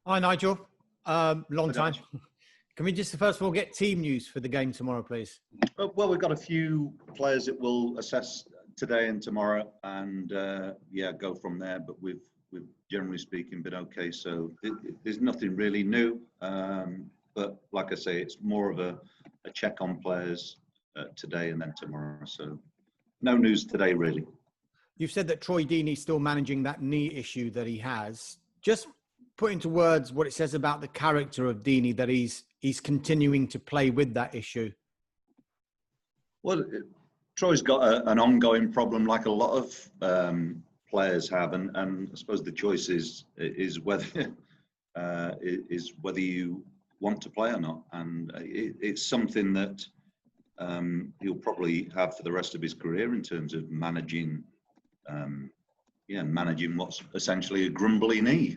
Hi, Nigel. Long time. Can we just first of all get team news for the game tomorrow, please? Well, we've got a few players that we'll assess today and tomorrow, and go from there. But we've generally speaking been okay. So there's nothing really new. But like I say, it's more of a check on players today and then tomorrow. So no news today, really. You've said that Troy Deeney's still managing that knee issue that he has. Just put into words what it says about the character of Deeney, that he's continuing to play with that issue. Well, Troy's got an ongoing problem, like a lot of players have, and I suppose the choice is whether you want to play or not, and it's something that he'll probably have for the rest of his career in terms of managing what's essentially a grumbly knee.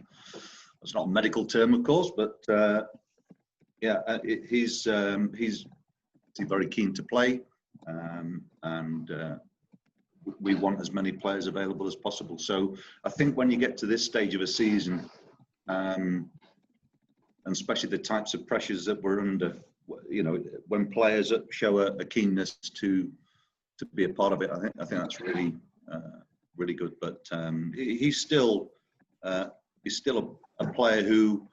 That's not a medical term, of course, but he's very keen to play, and we want as many players available as possible. So I think when you get to this stage of a season, and especially the types of pressures that we're under, when players show a keenness to be a part of it, I think that's really really good. But he's still a player who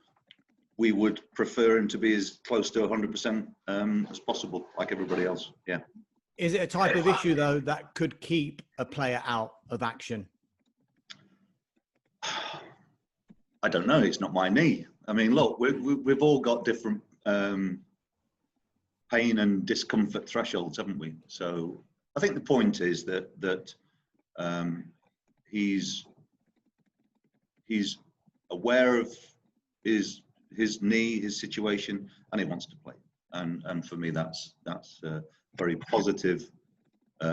we would prefer him to be as close to 100% as possible, like everybody else. Yeah. Is it a type of issue, though, that could keep a player out of action? I don't know. It's not my knee. I mean, look, we've all got different pain and discomfort thresholds, haven't we? So I think the point is that he's aware of his knee, his situation, and he wants to play. And for me, that's a very positive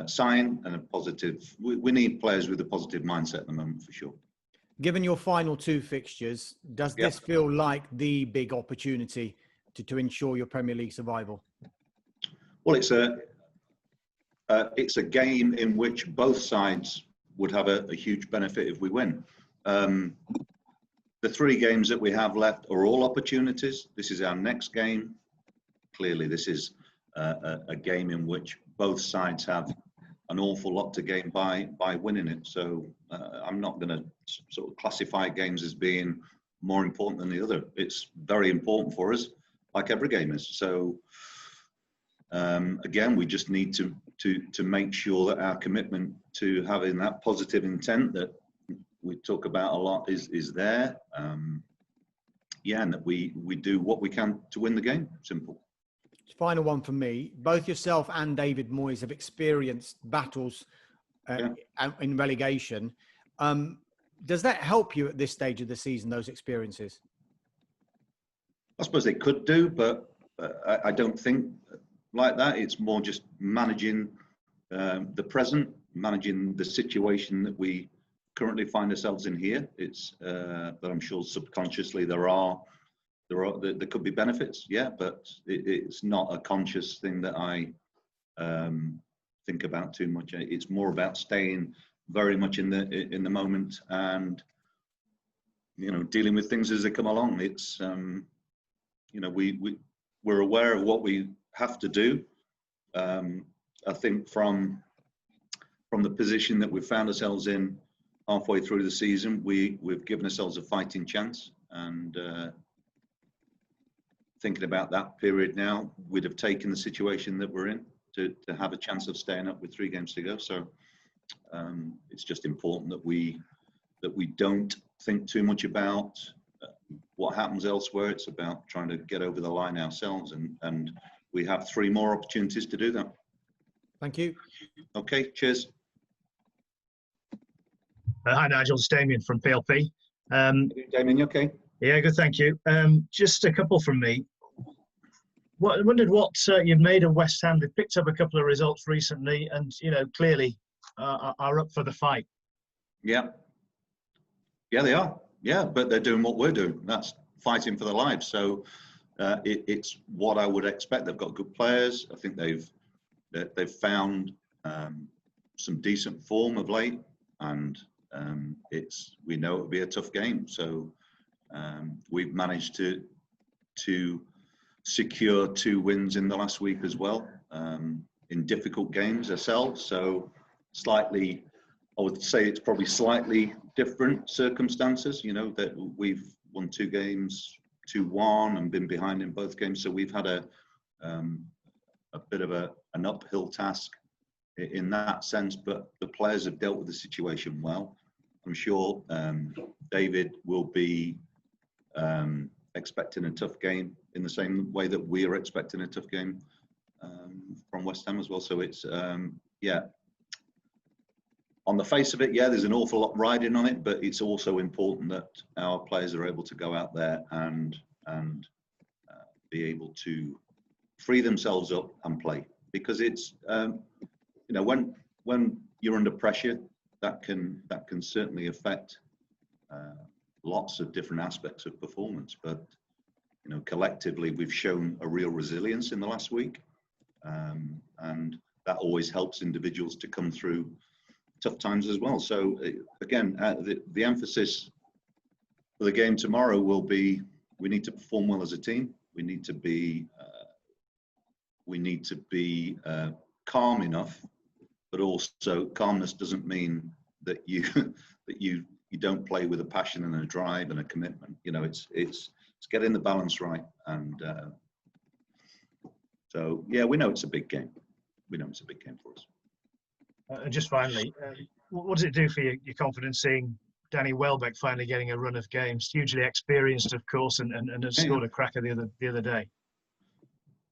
sign and a positive. We need players with a positive mindset at the moment, for sure. Given your final two fixtures, does this feel like the big opportunity to ensure your Premier League survival? Well, it's a game in which both sides would have a huge benefit if we win. The three games that we have left are all opportunities. This is our next game. Clearly, this is a game in which both sides have an awful lot to gain by winning it. So I'm not going to sort of classify games as being more important than the other. It's very important for us, like every game is. So again, we just need to make sure that our commitment to having that positive intent that we talk about a lot is there. And that we do what we can to win the game. Simple. Final one for me. Both yourself and David Moyes have experienced battles in relegation. Does that help you at this stage of the season, those experiences? I suppose they could do, but I don't think like that. It's more just managing the present, managing the situation that we currently find ourselves in here. It's but I'm sure subconsciously there could be benefits, but it's not a conscious thing that I think about too much. It's more about staying very much in the moment and dealing with things as they come along. It's we're aware of what we have to do. I think from the position that we've found ourselves in halfway through the season, we've given ourselves a fighting chance, and thinking about that period now, we'd have taken the situation that we're in to have a chance of staying up with 3 games to go. So it's just important that we don't think too much about what happens elsewhere. It's about trying to get over the line ourselves, and we have 3 more opportunities to do that. Thank you. Okay, cheers. Hi, Nigel. It's Damien from PLP. Damien, you okay? Yeah, good, thank you. Just a couple from me. I wondered what you've made of West Ham. They've picked up a couple of results recently and, clearly are up for the fight. Yeah, they are. Yeah, but they're doing what we're doing. That's fighting for their lives. So it's what I would expect. They've got good players. I think they've found some decent form of late, and we know it'll be a tough game. So We've managed to secure 2 wins in the last week as well, in difficult games ourselves. So slightly, I would say it's probably slightly different circumstances, you know, that we've won 2 games, 2-1, and been behind in both games. So we've had a bit of an uphill task in that sense, but the players have dealt with the situation well. I'm sure David will be expecting a tough game in the same way that we are expecting a tough game from West Ham as well. So it's, yeah, on the face of it, yeah, there's an awful lot riding on it, but it's also important that our players are able to go out there and be able to free themselves up and play, because it's, you know, when you're under pressure, that can certainly affect lots of different aspects of performance. But you know, collectively, we've shown a real resilience in the last week, and that always helps individuals to come through tough times as well. So again, the emphasis for the game tomorrow will be: we need to perform well as a team. We need to be calm enough, but also calmness doesn't mean that you don't play with a passion and a drive and a commitment. You know, it's getting the balance right. And so, yeah, we know it's a big game. We know it's a big game for us. And just finally, what does it do for your confidence seeing Danny Welbeck finally getting a run of games? Hugely experienced, of course, and has scored a cracker the other day.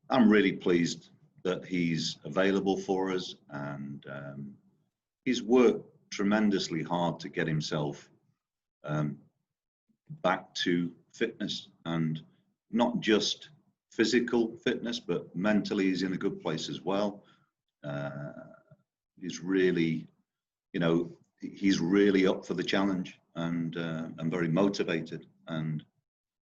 I'm really pleased that he's available for us, and he's worked tremendously hard to get himself back to fitness, and not just physical fitness, but mentally he's in a good place as well. He's really, you know, he's really up for the challenge, and very motivated, and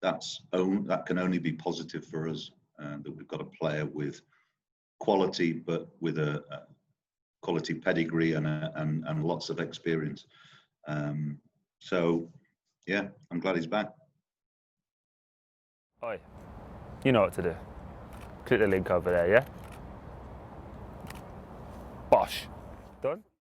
that can only be positive for us, that we've got a player with quality, but with a quality pedigree and lots of experience. So, yeah, I'm glad he's back. Oi, you know what to do. Click the link over there, yeah? Bosh.